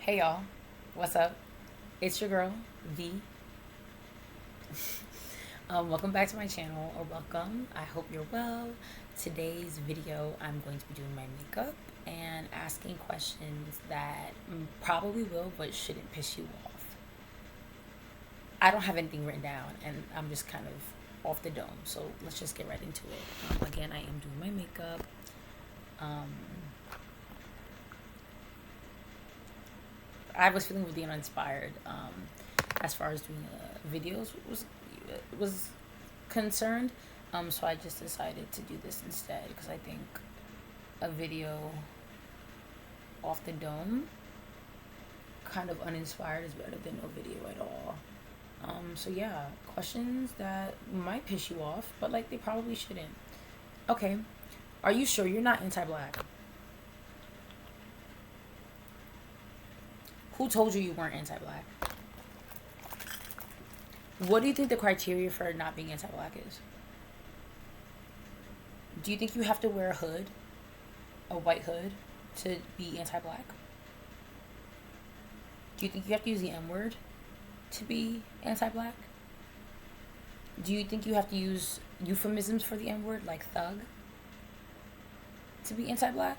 Hey y'all, what's up? It's your girl, V. Welcome back to my channel, or welcome. I hope you're well. Today's video, I'm going to be doing my makeup and asking questions that probably will, but shouldn't piss you off. I don't have anything written down, and I'm just kind of off the dome, so let's just get right into it. Again, I am doing my makeup. Um, I was feeling really uninspired as far as doing videos was concerned. So I just decided to do this instead because I think a video off the dome, kind of uninspired, is better than no video at all. So yeah, questions that might piss you off, but like they probably shouldn't. Okay, are you sure you're not anti-black? Who told you weren't anti-black? What do you think the criteria for not being anti-black is? Do you think you have to wear a hood, a white hood, to be anti-black? Do you think you have to use the N-word to be anti-black? Do you think you have to use euphemisms for the N-word, like thug, to be anti-black?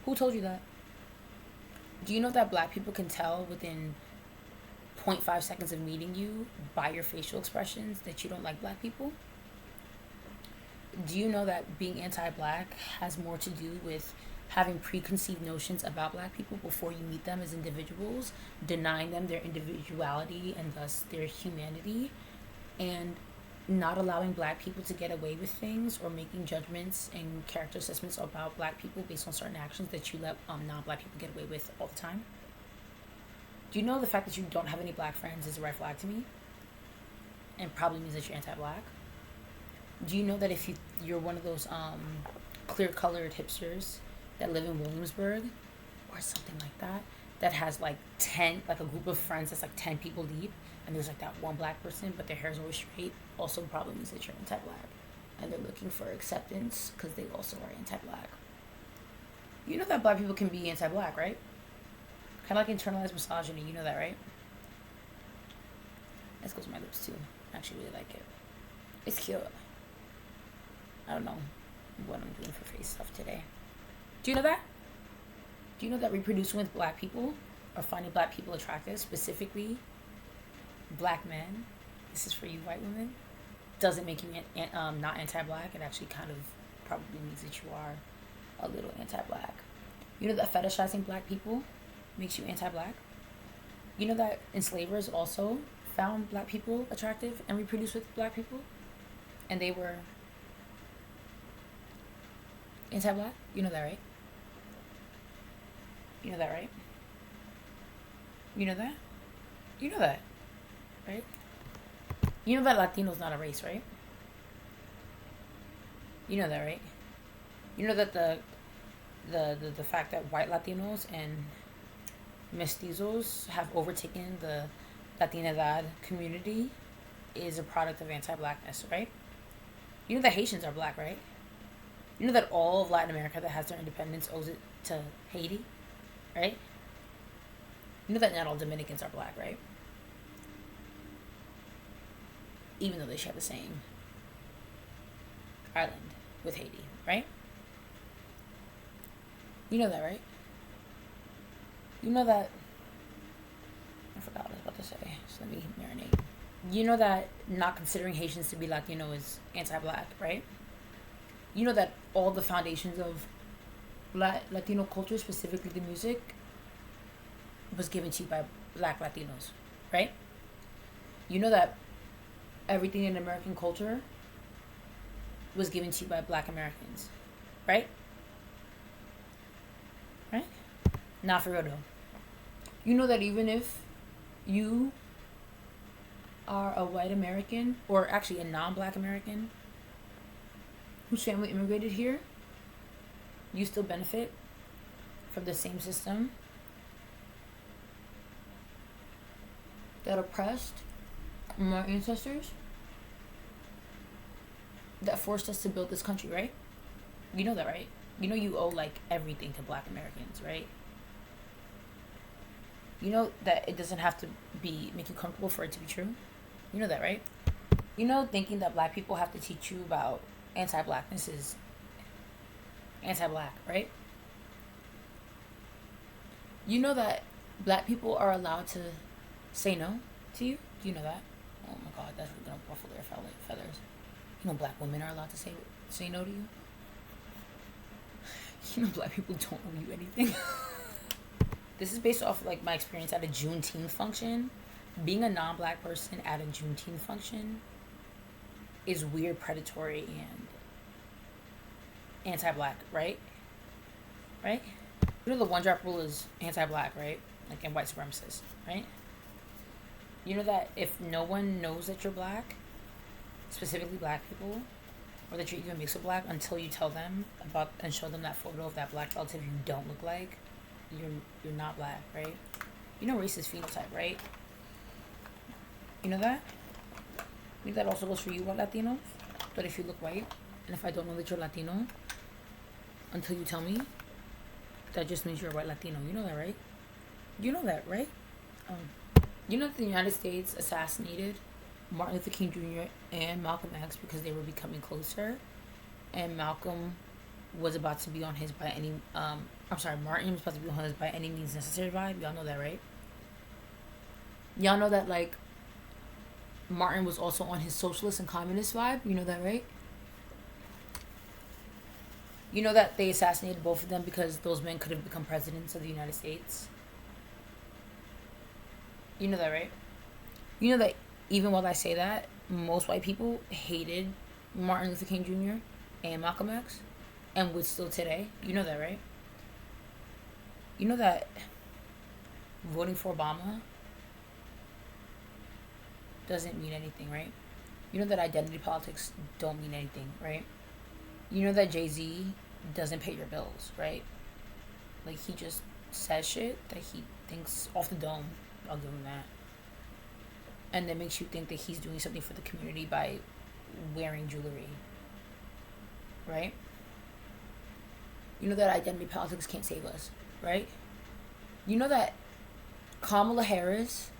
Who told you that? Do you know that black people can tell within 0.5 seconds of meeting you by your facial expressions that you don't like black people? Do you know that being anti-black has more to do with having preconceived notions about black people before you meet them as individuals, denying them their individuality and thus their humanity, and not allowing black people to get away with things or making judgments and character assessments about black people based on certain actions that you let non-black people get away with all the time? Do you know the fact that you don't have any black friends is a red flag to me, and probably means that you're anti-black? Do you know that if you're one of those clear-colored hipsters that live in Williamsburg or something like that, that has like 10, like a group of friends that's like 10 people deep, and there's like that one black person, but their hair's always straight, also probably means that you're anti-black. And they're looking for acceptance because they also are anti-black. You know that black people can be anti-black, right? Kind of like internalized misogyny, you know that, right? This goes with my lips too. I actually really like it. It's cute. I don't know what I'm doing for face stuff today. Do you know that? Do you know that reproducing with black people or finding black people attractive, specifically black men, this is for you white women, doesn't make you not anti-black. It actually kind of probably means that you are a little anti-black. You know that fetishizing black people makes you anti-black? You know that enslavers also found black people attractive and reproduced with black people, and they were anti-black? You know that, right? You know that, right? You know that? You know that, right? You know that Latino's not a race, right? You know that, right? You know that the fact that white Latinos and mestizos have overtaken the Latinidad community is a product of anti-blackness, right? You know that Haitians are black, right? You know that all of Latin America that has their independence owes it to Haiti, right? You know that not all Dominicans are black, right? Even though they share the same island with Haiti, right? You know that, right? You know that... I forgot what I was about to say, so let me marinate. You know that not considering Haitians to be Latino is anti-black, right? You know that all the foundations of Latino culture, specifically the music, was given to you by black Latinos, right? You know that everything in American culture was given to you by black Americans, right? Right? Not for real though. You know that even if you are a white American, or actually a non-black American, whose family immigrated here, you still benefit from the same system that oppressed my ancestors, that forced us to build this country, right? You know that, right? You know you owe like everything to black Americans, right? You know that it doesn't have to make you comfortable for it to be true. You know that, right? You know, thinking that black people have to teach you about anti-blackness is anti-black, right? You know that black people are allowed to say no to you? Do you know that? Oh my god, that's gonna ruffle their feathers. You know black women are allowed to say no to you? You know black people don't owe you anything. This is based off like my experience at a Juneteenth function. Being a non-black person at a Juneteenth function is weird, predatory, and anti-black, right? Right? You know the one drop rule is anti-black, right? Like, and white supremacist, right? You know that if no one knows that you're black, specifically black people, or that you're even mixed with black, until you tell them about and show them that photo of that black relative you don't look like, you're not black, right? You know racist phenotype, right? You know that? I think that also goes for you, Latinos. But if you look white, and if I don't know that you're Latino, until you tell me, that just means you're a white Latino. You know that, right? You know that, right? You know that the United States assassinated Martin Luther King Jr. and Malcolm X because they were becoming closer, and Malcolm was about to be on his Martin was about to be on his by any means necessary vibe. Y'all know that, right? Y'all know that, like, Martin was also on his socialist and communist vibe. You know that, right? You know that they assassinated both of them because those men could have become presidents of the United States. You know that, right? You know that even while I say that, most white people hated Martin Luther King Jr. and Malcolm X, and would still today. You know that, right? You know that voting for Obama doesn't mean anything, right? You know that identity politics don't mean anything, right? You know that Jay-Z doesn't pay your bills, right? Like, he just says shit that he thinks off the dome. I'll give him that. And that makes you think that he's doing something for the community by wearing jewelry, right? You know that identity politics can't save us, right? You know that Kamala Harris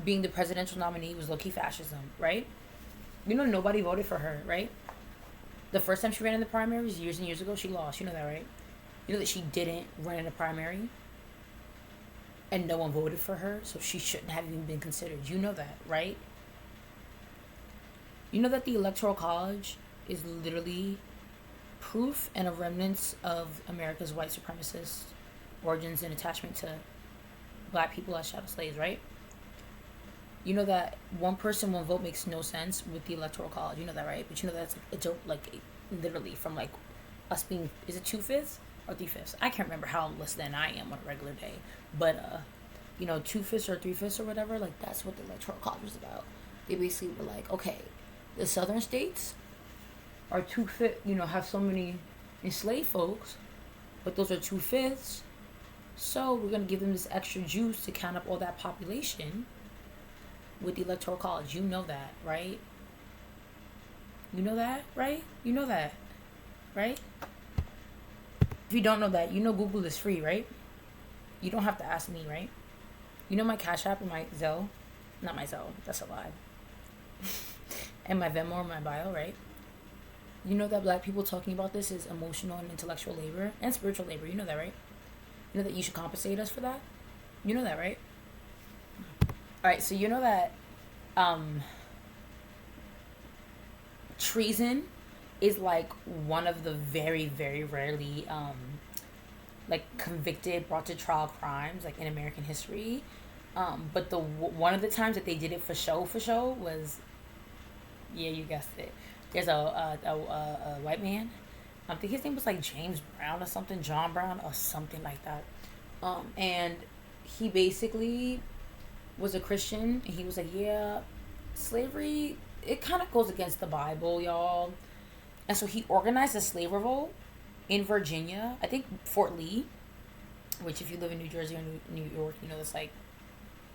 being the presidential nominee was low-key fascism, right? You know nobody voted for her, right? The first time she ran in the primaries years and years ago, she lost. You know that, right? You know that she didn't run in a primary and no one voted for her, so she shouldn't have even been considered. You know that, right? You know that the Electoral College is literally proof and a remnants of America's white supremacist origins and attachment to black people as chattel slaves, right? You know that one person, one vote makes no sense with the Electoral College. You know that, right? But you know that's a joke, like, literally from, like, us being, is it 2/5 or 3/5? I can't remember how less than I am on a regular day. But, 2/5 or 3/5 or whatever, like, that's what the Electoral College was about. They basically were like, okay, the southern states are 2/5, have so many enslaved folks, but those are 2/5. So we're going to give them this extra juice to count up all that population with the Electoral College. You know that, right? You know that, right? You know that, right? If you don't know that, Google is free, right? You don't have to ask me, right? You know my Cashapp and my Zelle? Not my Zelle, that's a lie. And my Venmo or my bio, right? You know that black people talking about this is emotional and intellectual labor and spiritual labor. You know that, right? You know that you should compensate us for that? You know that, right? Alright, so you know that treason is like one of the very, very rarely convicted, brought to trial crimes like in American history. But one of the times that they did it for show was, yeah, you guessed it. There's a white man. I think his name was like James Brown or something, John Brown or something like that. And he basically was a Christian, and he was like, yeah, slavery, it kind of goes against the Bible, y'all. And so he organized a slave revolt in Virginia, I think Fort Lee, which if you live in New Jersey or New York, that's like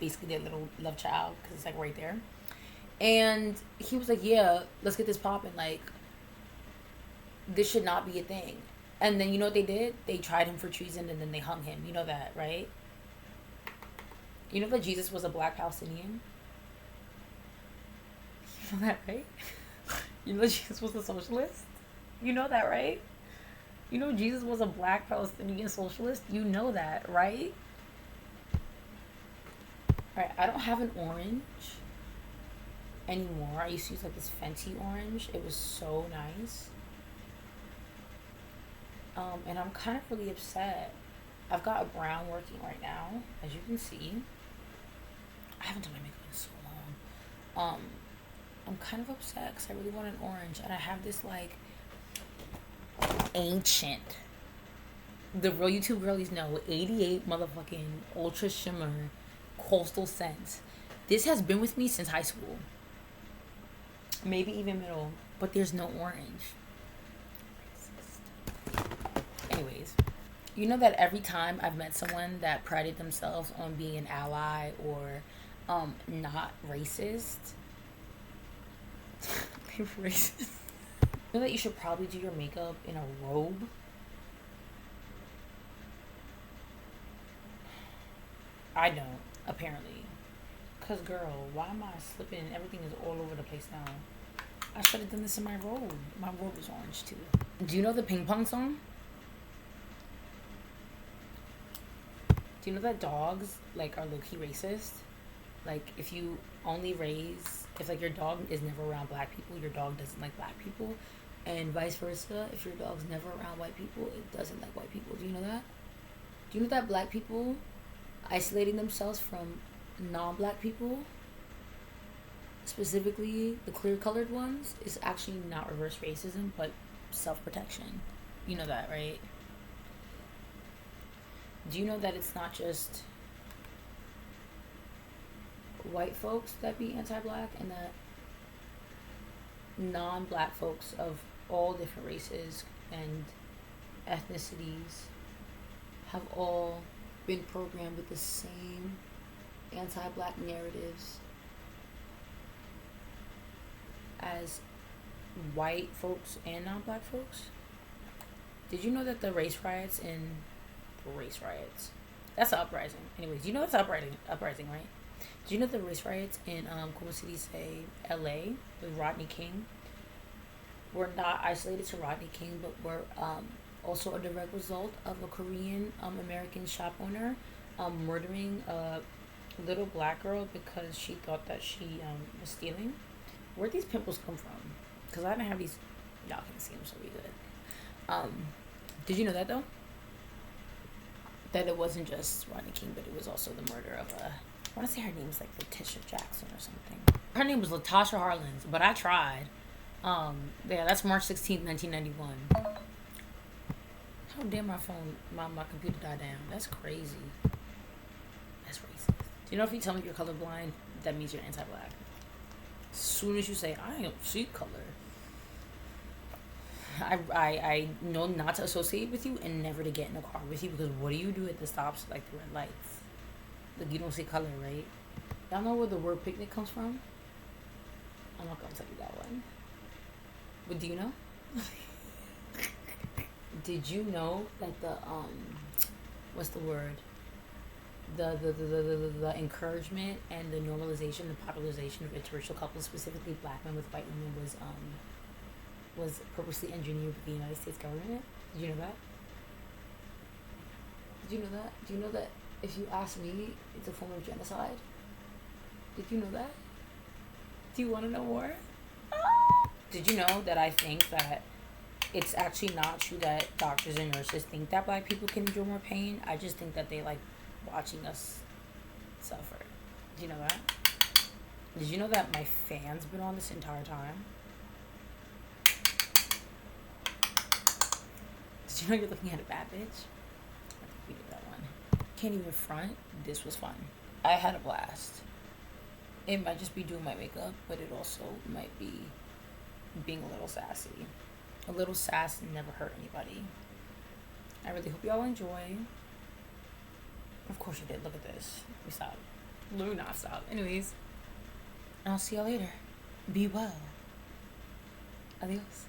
basically their little love child, because it's like right there. And he was like, yeah, let's get this popping, like, this should not be a thing. And then you know what they did? They tried him for treason, and then they hung him. You know that, right? You know that Jesus was a black Palestinian? You know that, right? You know that Jesus was a socialist? You know that, right? You know Jesus was a black Palestinian socialist? You know that, right? Alright, I don't have an orange anymore. I used to use like this Fenty orange. It was so nice. And I'm kind of really upset. I've got a brown working right now, as you can see. I haven't done my makeup in so long. I'm kind of upset because I really want an orange, and I have this like ancient, the real YouTube girlies know, 88 motherfucking ultra shimmer coastal scents. This has been with me since high school, maybe even middle, but there's no orange. Anyways, you know that every time I've met someone that prided themselves on being an ally or not racist, racist. You know that you should probably do your makeup in a robe? I don't, apparently. Cause girl, why am I slipping? Everything is all over the place now. I should have done this in my robe. My robe is orange too. Do you know the ping pong song? Do you know that dogs like are low-key racist? Like if you only raise, if like your dog is never around black people, your dog doesn't like black people, and vice versa. If your dog's never around white people, it doesn't like white people. Do you know that? Do you know that black people isolating themselves from non-black people, specifically the clear-colored ones, is actually not reverse racism but self-protection? You know that, right? Do you know that it's not just white folks that be anti-black, and that non-black folks of all different races and ethnicities have all been programmed with the same anti-black narratives as white folks and non-black folks? Did you know that the race riots, that's an uprising. Anyways, you know that's uprising, right? Do you know the race riots in como se dice, LA with Rodney King were not isolated to Rodney King, but were also a direct result of a Korean American shop owner murdering a little black girl because she thought that she was stealing? Where'd these pimples come from? Because I didn't have these. Y'all can see them so we good. Did you know that though? That it wasn't just Rodney King, but it was also the murder of a, I want to say her name was like Letitia Jackson or something. Her name was Latasha Harlins, but I tried. Yeah, that's March 16th, 1991. How dare my phone, my computer die down? That's crazy. That's racist. Do you know if you tell me you're colorblind, that means you're anti-black? As soon as you say, I don't see color, I know not to associate with you and never to get in a car with you, because what do you do at the stops, like the red lights? Like, you don't see color, right? Y'all know where the word picnic comes from? I'm not gonna tell you that one. But do you know? Did you know that the what's the word? The encouragement and the normalization, the popularization of interracial couples, specifically black men with white women, was purposely engineered by the United States government? Did you know that? Did you know that? Do you know that if you ask me, it's a form of genocide? Did you know that? Do you want to know more? Did you know that I think that it's actually not true that doctors and nurses think that black people can endure more pain? I just think that they like watching us suffer. Did you know that? Did you know that my fan's been on this entire time? Did you know you're looking at a bad bitch? I think we did that one. Can't even front. This was fun. I had a blast. It might just be doing my makeup, but it also might be being a little sassy. A little sass never hurt anybody. I really hope y'all enjoy. Of course you did. Look at this. We stopped. Let me not stop. Anyways, I'll see y'all later. Be well. Adios.